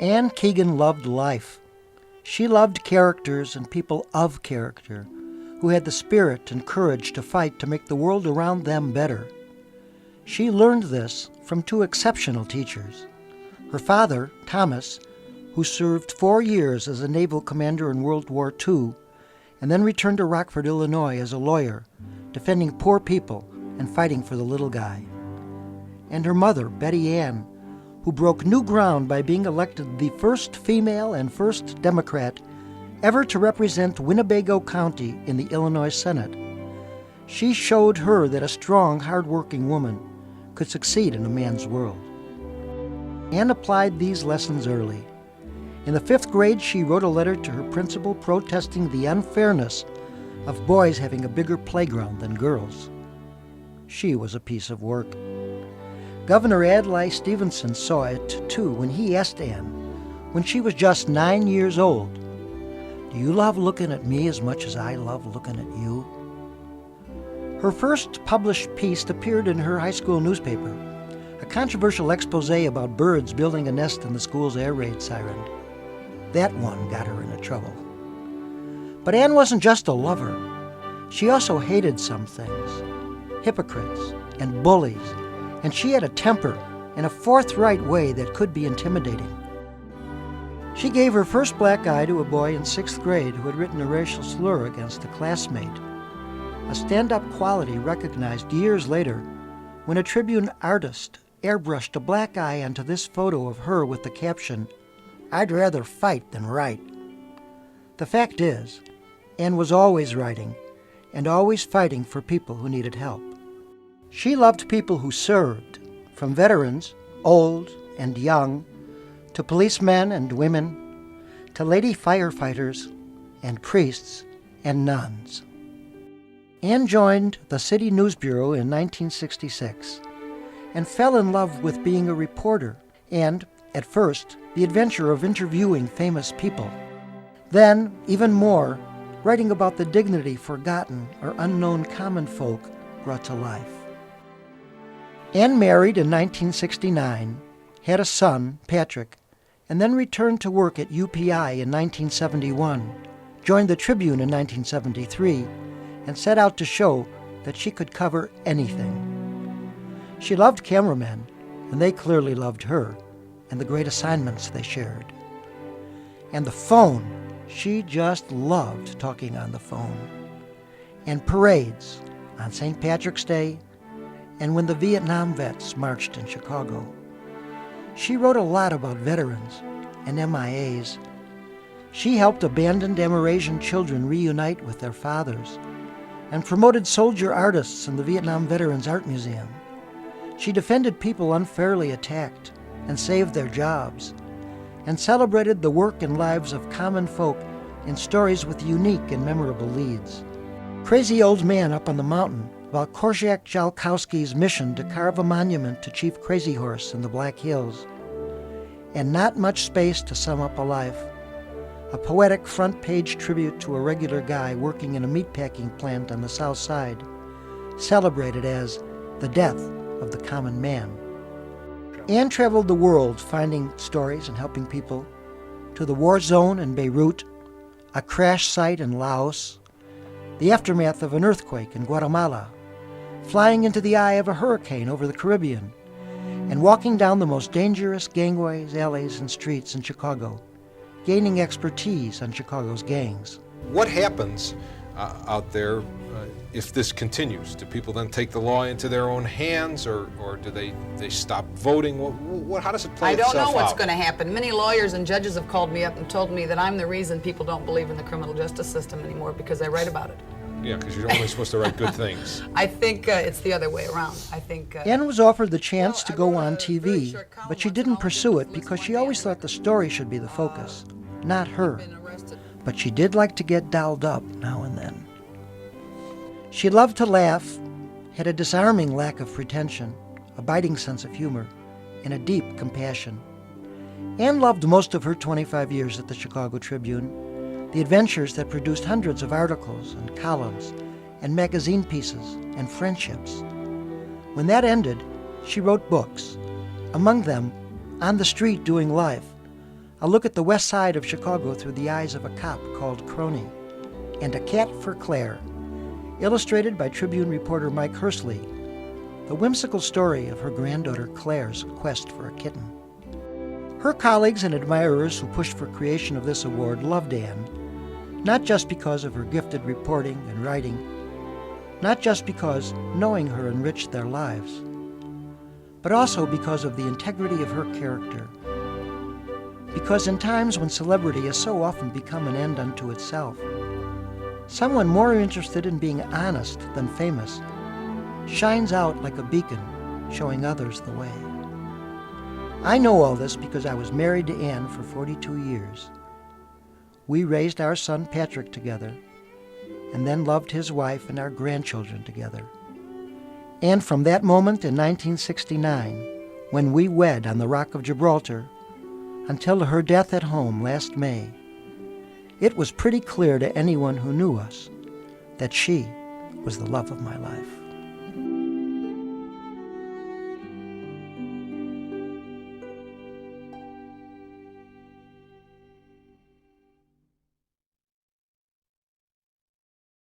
Anne Keegan loved life. She loved characters and people of character who had the spirit and courage to fight to make the world around them better. She learned this from two exceptional teachers. Her father, Thomas, who served 4 years as a naval commander in World War II, and then returned to Rockford, Illinois as a lawyer, defending poor people and fighting for the little guy. And her mother, Betty Ann, who broke new ground by being elected the first female and first Democrat ever to represent Winnebago County in the Illinois Senate. She showed her that a strong, hard-working woman could succeed in a man's world. Anne applied these lessons early. In the 5th grade, she wrote a letter to her principal protesting the unfairness of boys having a bigger playground than girls. She was a piece of work. Governor Adlai Stevenson saw it, too, when he asked Anne, when she was just 9 years old, "Do you love looking at me as much as I love looking at you?" Her first published piece appeared in her high school newspaper, a controversial expose about birds building a nest in the school's air raid siren. That one got her into trouble. But Anne wasn't just a lover. She also hated some things, hypocrites and bullies, and she had a temper in a forthright way that could be intimidating. She gave her first black eye to a boy in 6th grade who had written a racial slur against a classmate, a stand-up quality recognized years later when a Tribune artist airbrushed a black eye onto this photo of her with the caption, "I'd rather fight than write." The fact is, Anne was always writing and always fighting for people who needed help. She loved people who served, from veterans, old and young, to policemen and women, to lady firefighters and priests and nuns. Anne joined the City News Bureau in 1966 and fell in love with being a reporter and, at first, the adventure of interviewing famous people. Then, even more, writing about the dignity forgotten or unknown common folk brought to life. Anne married in 1969, had a son, Patrick, and then returned to work at UPI in 1971, joined the Tribune in 1973, and set out to show that she could cover anything. She loved cameramen, and they clearly loved her, and the great assignments they shared. And the phone, she just loved talking on the phone. And parades on St. Patrick's Day, and when the Vietnam vets marched in Chicago. She wrote a lot about veterans and MIAs. She helped abandoned Amerasian children reunite with their fathers and promoted soldier artists in the Vietnam Veterans Art Museum. She defended people unfairly attacked and saved their jobs, and celebrated the work and lives of common folk in stories with unique and memorable leads. Crazy Old Man Up on the Mountain, about Korczak Jalkowski's mission to carve a monument to Chief Crazy Horse in the Black Hills. And Not Much Space to Sum Up a Life, a poetic front-page tribute to a regular guy working in a meatpacking plant on the South Side, celebrated as the death of the common man. Anne traveled the world finding stories and helping people, to the war zone in Beirut, a crash site in Laos, the aftermath of an earthquake in Guatemala, flying into the eye of a hurricane over the Caribbean, and walking down the most dangerous gangways, alleys, and streets in Chicago, gaining expertise on Chicago's gangs. What happens out there if this continues? Do people then take the law into their own hands, or do they stop voting? How does it play itself out? I don't know what's going to happen. Many lawyers and judges have called me up and told me that I'm the reason people don't believe in the criminal justice system anymore, because I write about it. Yeah, because you're only supposed to write good things. I think it's the other way around. I think Anne was offered the chance to go on TV, but she didn't pursue it because she always thought the story should be the focus, not her. But she did like to get dolled up now and then. She loved to laugh, had a disarming lack of pretension, a biting sense of humor, and a deep compassion. Anne loved most of her 25 years at the Chicago Tribune, the adventures that produced hundreds of articles and columns and magazine pieces and friendships. When that ended, she wrote books, among them On the Street Doing Life, A look at the west side of Chicago through the eyes of a cop called Crony, and A Cat for Claire, illustrated by Tribune reporter Mike Hursley, the whimsical story of her granddaughter Claire's quest for a kitten. Her colleagues and admirers who pushed for creation of this award loved Anne, not just because of her gifted reporting and writing, not just because knowing her enriched their lives, but also because of the integrity of her character. Because in times when celebrity has so often become an end unto itself, someone more interested in being honest than famous shines out like a beacon, showing others the way. I know all this because I was married to Anne for 42 years. We raised our son Patrick together, and then loved his wife and our grandchildren together. And from that moment in 1969, when we wed on the Rock of Gibraltar, until her death at home last May, it was pretty clear to anyone who knew us that she was the love of my life.